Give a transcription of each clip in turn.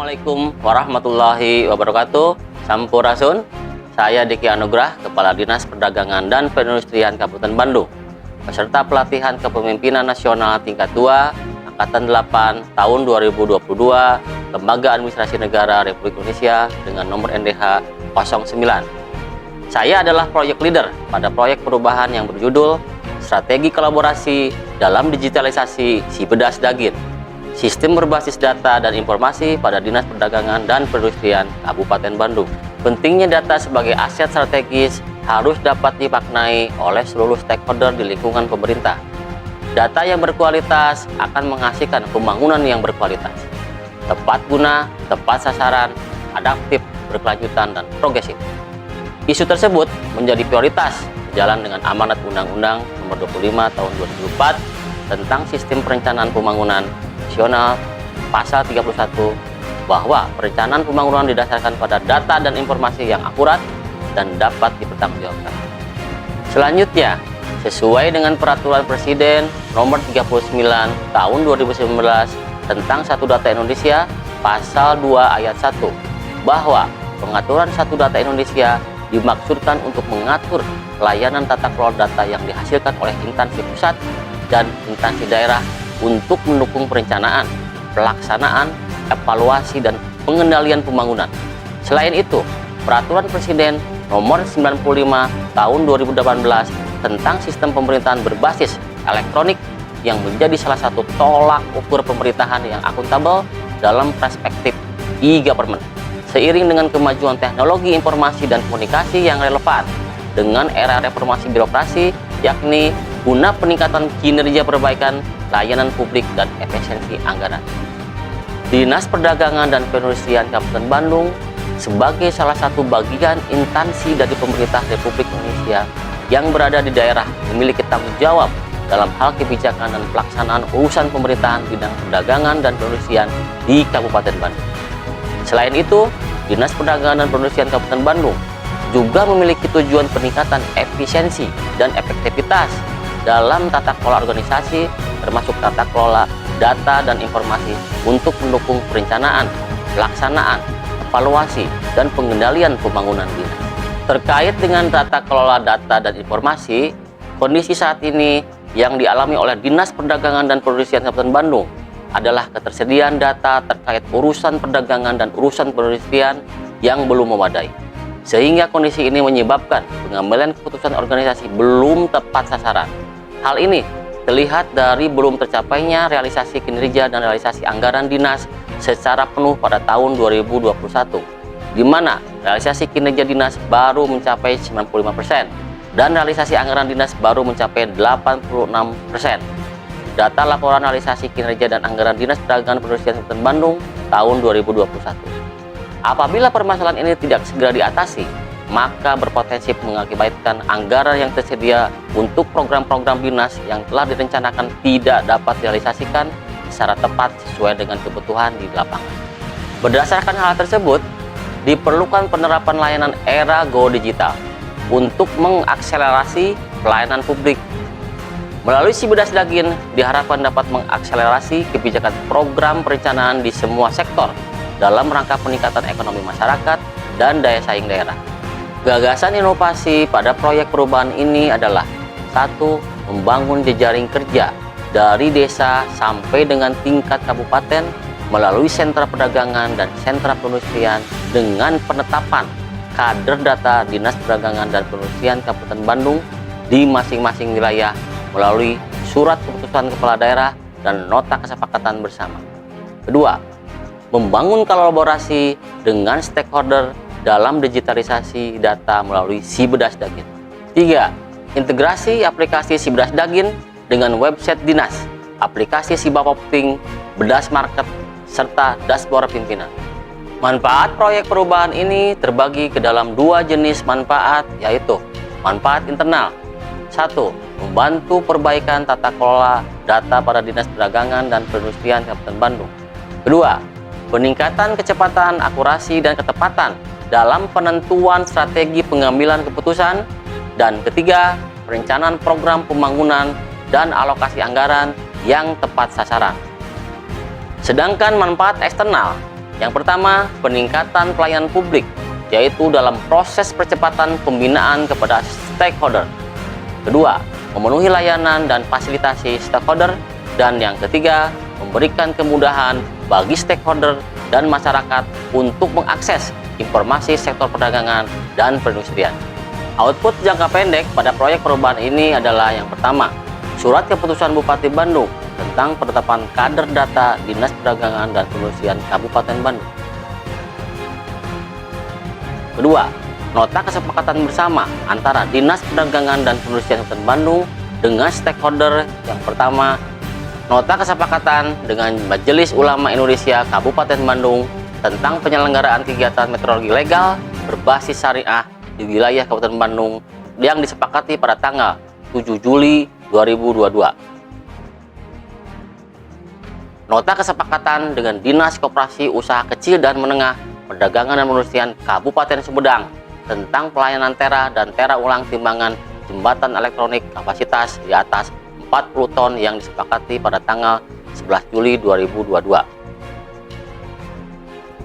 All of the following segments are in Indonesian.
Assalamualaikum warahmatullahi wabarakatuh. Sampurasun. Saya Diki Anugrah, Kepala Dinas Perdagangan dan Perindustrian Kabupaten Bandung, peserta pelatihan kepemimpinan nasional tingkat 2 Angkatan 8 tahun 2022 Lembaga Administrasi Negara Republik Indonesia dengan nomor NDH 09. Saya adalah proyek leader pada proyek perubahan yang berjudul Strategi Kolaborasi dalam Digitalisasi Sibedas Dagin, Sistem berbasis data dan informasi pada Dinas Perdagangan dan Perindustrian Kabupaten Bandung. Pentingnya data sebagai aset strategis harus dapat dimaknai oleh seluruh stakeholder di lingkungan pemerintah. Data yang berkualitas akan menghasilkan pembangunan yang berkualitas, tepat guna, tepat sasaran, adaptif, berkelanjutan, dan progresif. Isu tersebut menjadi prioritas sejalan dengan amanat Undang-Undang Nomor 25 Tahun 2004 tentang Sistem Perencanaan Pembangunan Nasional Pasal 31, bahwa perencanaan pembangunan didasarkan pada data dan informasi yang akurat dan dapat dipertanggungjawabkan. Selanjutnya, sesuai dengan Peraturan Presiden Nomor 39 Tahun 2019 tentang Satu Data Indonesia Pasal 2 Ayat 1, bahwa pengaturan Satu Data Indonesia dimaksudkan untuk mengatur layanan tata kelola data yang dihasilkan oleh instansi pusat dan instansi daerah untuk mendukung perencanaan, pelaksanaan, evaluasi, dan pengendalian pembangunan. Selain itu, Peraturan Presiden Nomor 95 Tahun 2018 tentang Sistem Pemerintahan Berbasis Elektronik yang menjadi salah satu tolak ukur pemerintahan yang akuntabel dalam perspektif e-government. Seiring dengan kemajuan teknologi informasi dan komunikasi yang relevan dengan era reformasi birokrasi, yakni guna peningkatan kinerja perbaikan layanan publik dan efisiensi anggaran. Dinas Perdagangan dan Perindustrian Kabupaten Bandung sebagai salah satu bagian instansi dari pemerintah Republik Indonesia yang berada di daerah memiliki tanggung jawab dalam hal kebijakan dan pelaksanaan urusan pemerintahan bidang perdagangan dan perindustrian di Kabupaten Bandung. Selain itu, Dinas Perdagangan dan Perindustrian Kabupaten Bandung juga memiliki tujuan peningkatan efisiensi dan efektivitas dalam tata kelola organisasi, termasuk tata kelola data dan informasi untuk mendukung perencanaan, pelaksanaan, evaluasi, dan pengendalian pembangunan dinas. Terkait dengan tata kelola data dan informasi, kondisi saat ini yang dialami oleh Dinas Perdagangan dan Perindustrian Kabupaten Bandung adalah ketersediaan data terkait urusan perdagangan dan urusan perindustrian yang belum memadai. Sehingga kondisi ini menyebabkan pengambilan keputusan organisasi belum tepat sasaran. Hal ini terlihat dari belum tercapainya realisasi kinerja dan realisasi anggaran dinas secara penuh pada tahun 2021, di mana realisasi kinerja dinas baru mencapai 95% dan realisasi anggaran dinas baru mencapai 86%. Data laporan realisasi kinerja dan anggaran Dinas Perdagangan Perindustrian Kabupaten Bandung tahun 2021. Apabila permasalahan ini tidak segera diatasi, maka berpotensi mengakibatkan anggaran yang tersedia untuk program-program dinas yang telah direncanakan tidak dapat direalisasikan secara tepat sesuai dengan kebutuhan di lapangan. Berdasarkan hal tersebut, diperlukan penerapan layanan era Go Digital untuk mengakselerasi pelayanan publik. Melalui Sibedas Dagin diharapkan dapat mengakselerasi kebijakan program perencanaan di semua sektor dalam rangka peningkatan ekonomi masyarakat dan daya saing daerah. Gagasan inovasi pada proyek perubahan ini adalah: 1. Membangun jejaring kerja dari desa sampai dengan tingkat kabupaten melalui sentra perdagangan dan sentra perindustrian dengan penetapan kader data Dinas Perdagangan dan Perindustrian Kabupaten Bandung di masing-masing wilayah melalui surat keputusan kepala daerah dan nota kesepakatan bersama. 2. Membangun kolaborasi dengan stakeholder dalam digitalisasi data melalui Sibedas Dagin. 3. Integrasi aplikasi Sibedas Dagin dengan website dinas, aplikasi Sibapopting, Bedas Market, serta dashboard pimpinan. Manfaat proyek perubahan ini terbagi ke dalam dua jenis manfaat, yaitu manfaat internal. 1. Membantu perbaikan tata kelola data pada Dinas Perdagangan dan Perindustrian Kabupaten Bandung. 2. Peningkatan kecepatan, akurasi, dan ketepatan dalam penentuan strategi pengambilan keputusan. Dan 3. Perencanaan program pembangunan dan alokasi anggaran yang tepat sasaran. Sedangkan manfaat eksternal Yang pertama, peningkatan pelayanan publik, yaitu dalam proses percepatan pembinaan kepada stakeholder. Kedua, memenuhi layanan dan fasilitasi stakeholder. Dan yang ketiga, memberikan kemudahan bagi stakeholder dan masyarakat untuk mengakses informasi sektor perdagangan dan perindustrian. Output jangka pendek pada proyek perubahan ini adalah yang pertama, Surat Keputusan Bupati Bandung tentang penetapan kader data Dinas Perdagangan dan Perindustrian Kabupaten Bandung. Kedua, nota kesepakatan bersama antara Dinas Perdagangan dan Perindustrian Kabupaten Bandung dengan stakeholder. Yang pertama, nota kesepakatan dengan Majelis Ulama Indonesia Kabupaten Bandung tentang penyelenggaraan kegiatan meteorologi legal berbasis syariah di wilayah Kabupaten Bandung yang disepakati pada tanggal 7 Juli 2022. Nota kesepakatan dengan Dinas Koperasi Usaha Kecil dan Menengah Perdagangan dan Perindustrian Kabupaten Sumedang tentang pelayanan tera dan tera ulang timbangan jembatan elektronik kapasitas di atas 40 ton yang disepakati pada tanggal 11 Juli 2022.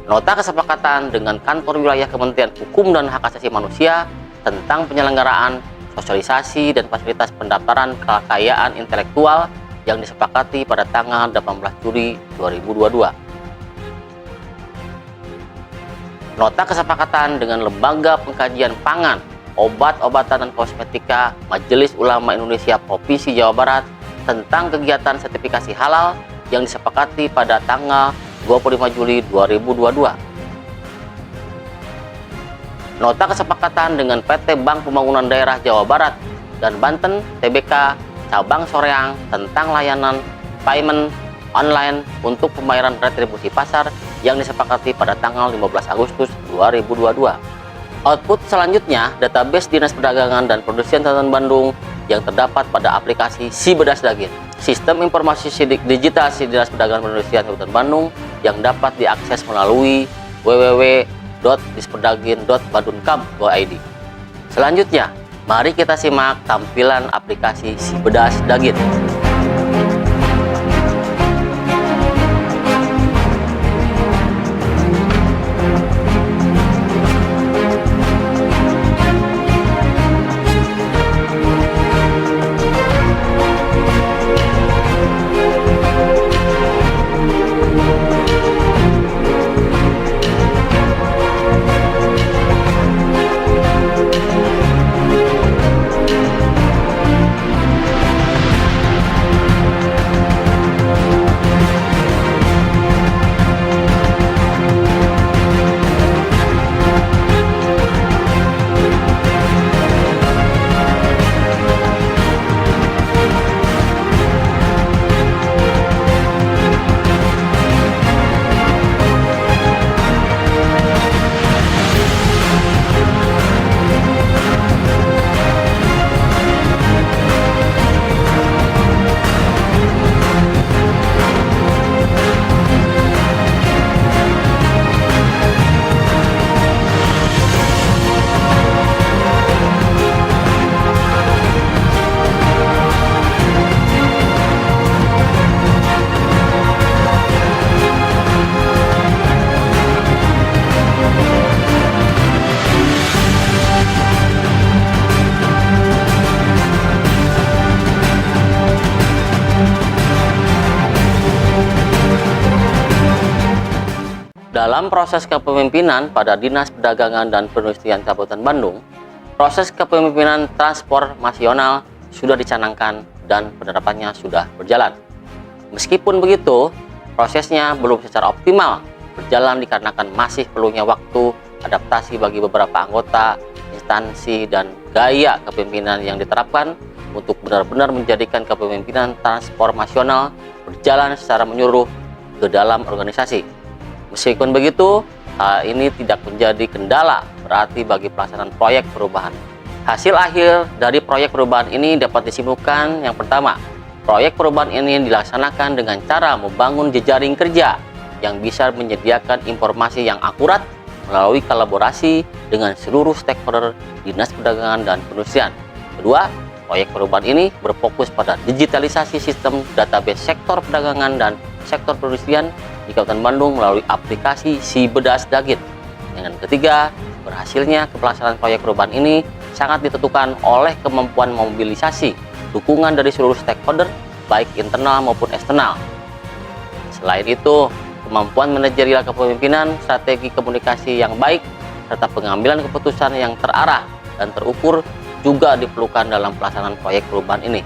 Nota kesepakatan dengan Kantor Wilayah Kementerian Hukum dan Hak Asasi Manusia tentang penyelenggaraan sosialisasi dan fasilitas pendaftaran kekayaan intelektual yang disepakati pada tanggal 18 Juli 2022. Nota kesepakatan dengan Lembaga Pengkajian Pangan, Obat-obatan dan Kosmetika Majelis Ulama Indonesia Provinsi Jawa Barat tentang kegiatan sertifikasi halal yang disepakati pada tanggal 25 Juli 2022. Nota kesepakatan dengan PT Bank Pembangunan Daerah Jawa Barat dan Banten TBK Cabang Soreang tentang layanan payment online untuk pembayaran retribusi pasar yang disepakati pada tanggal 15 Agustus 2022. Output selanjutnya, database Dinas Perdagangan dan Perindustrian Kabupaten Bandung yang terdapat pada aplikasi Sibedas Dagin, sistem informasi digital Dinas Perdagangan dan Perindustrian Kabupaten Bandung yang dapat diakses melalui www.disperdagin.badunkab.id. Selanjutnya, mari kita simak tampilan aplikasi Sibedas Dagin. Dalam proses kepemimpinan pada Dinas Perdagangan dan Perindustrian Kabupaten Bandung, proses kepemimpinan transformasional sudah dicanangkan dan penerapannya sudah berjalan. Meskipun begitu, prosesnya belum secara optimal berjalan dikarenakan masih perlunya waktu adaptasi bagi beberapa anggota, instansi, dan gaya kepemimpinan yang diterapkan untuk benar-benar menjadikan kepemimpinan transformasional berjalan secara menyeluruh ke dalam organisasi. Meskipun begitu, hal ini tidak menjadi kendala berarti bagi pelaksanaan proyek perubahan. Hasil akhir dari proyek perubahan ini dapat disimpulkan. Yang pertama, proyek perubahan ini dilaksanakan dengan cara membangun jejaring kerja yang bisa menyediakan informasi yang akurat melalui kolaborasi dengan seluruh stakeholder Dinas Perdagangan dan Perindustrian. Kedua, proyek perubahan ini berfokus pada digitalisasi sistem database sektor perdagangan dan sektor perindustrian di Kabupaten Bandung melalui aplikasi Sibedas Dagin. Yang ketiga, berhasilnya pelaksanaan proyek perubahan ini sangat ditentukan oleh kemampuan mobilisasi dukungan dari seluruh stakeholder, baik internal maupun eksternal. Selain itu, kemampuan manajerial kepemimpinan, strategi komunikasi yang baik, serta pengambilan keputusan yang terarah dan terukur juga diperlukan dalam pelaksanaan proyek perubahan ini.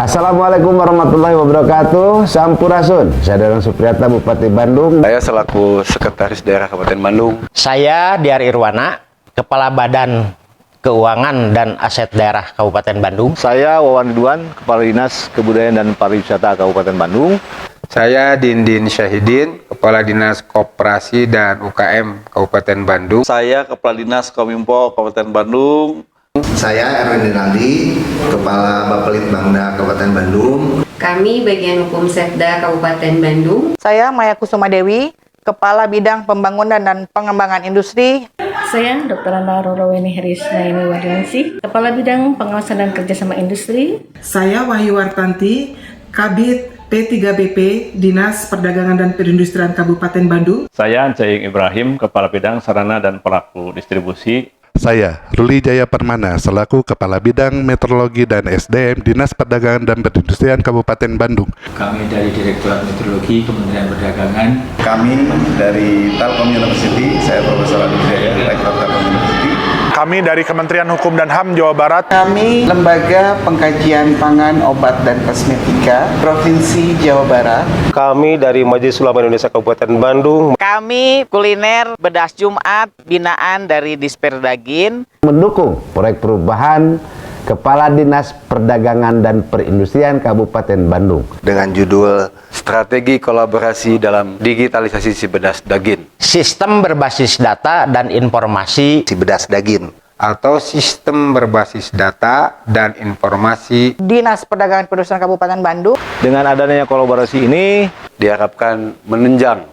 Assalamualaikum warahmatullahi wabarakatuh. Sampurasun. Saya Darang Supriyata, Bupati Bandung. Saya selaku Sekretaris Daerah Kabupaten Bandung. Saya Diar Irwana, Kepala Badan Keuangan dan Aset Daerah Kabupaten Bandung. Saya Wawan Ridwan, Kepala Dinas Kebudayaan dan Pariwisata Kabupaten Bandung. Saya Dindin Syahidin, Kepala Dinas Koperasi dan UKM Kabupaten Bandung. Saya Kepala Dinas Kominfo Kabupaten Bandung. Saya Erwin Rinaldi, Kepala Bapelitbangda Kabupaten Bandung. Kami bagian hukum Setda Kabupaten Bandung. Saya Maya Kusuma Dewi, Kepala Bidang Pembangunan dan Pengembangan Industri. Saya Dr. Anda Roroweni Herisnaini Wadinisi, Kepala Bidang Pengawasan dan Kerjasama Industri. Saya Wahyu Wartanti, Kabid P3BP, Dinas Perdagangan dan Perindustrian Kabupaten Bandung. Saya Jaing Ibrahim, Kepala Bidang Sarana dan Pelaku Distribusi. Saya Ruli Jaya Permana, selaku Kepala Bidang Meteorologi dan SDM Dinas Perdagangan dan Perindustrian Kabupaten Bandung. Kami dari Direktorat Meteorologi Kementerian Perdagangan. Kami dari Telkom University, saya Profesor Adi Jaya, Rektor Telkom University. Kami dari Kementerian Hukum dan HAM Jawa Barat. Kami Lembaga Pengkajian Pangan, Obat dan Kosmetika Provinsi Jawa Barat. Kami dari Majelis Ulama Indonesia Kabupaten Bandung. Kami Kuliner Bedas Jumat, binaan dari Disperdagin. Mendukung proyek perubahan Kepala Dinas Perdagangan dan Perindustrian Kabupaten Bandung dengan judul Strategi Kolaborasi dalam Digitalisasi Sibedas Dagin. Sistem berbasis data dan informasi Sibedas Dagin atau Sistem Berbasis Data dan Informasi Dinas Perdagangan Perindustrian Kabupaten Bandung. Dengan adanya kolaborasi ini diharapkan menunjang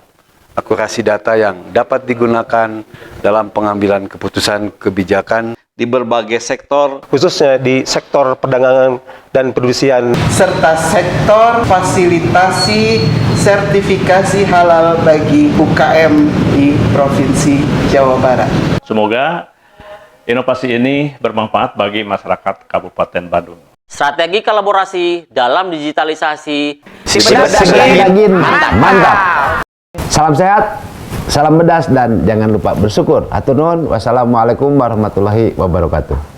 akurasi data yang dapat digunakan dalam pengambilan keputusan kebijakan di berbagai sektor, khususnya di sektor perdagangan dan perindustrian, serta sektor fasilitasi sertifikasi halal bagi UKM di Provinsi Jawa Barat. Semoga inovasi ini bermanfaat bagi masyarakat Kabupaten Bandung. Strategi kolaborasi dalam digitalisasi Sibedas Dagin. Mantap. Salam sehat, salam bedas, dan jangan lupa bersyukur. Atur nuhun. Wassalamualaikum warahmatullahi wabarakatuh.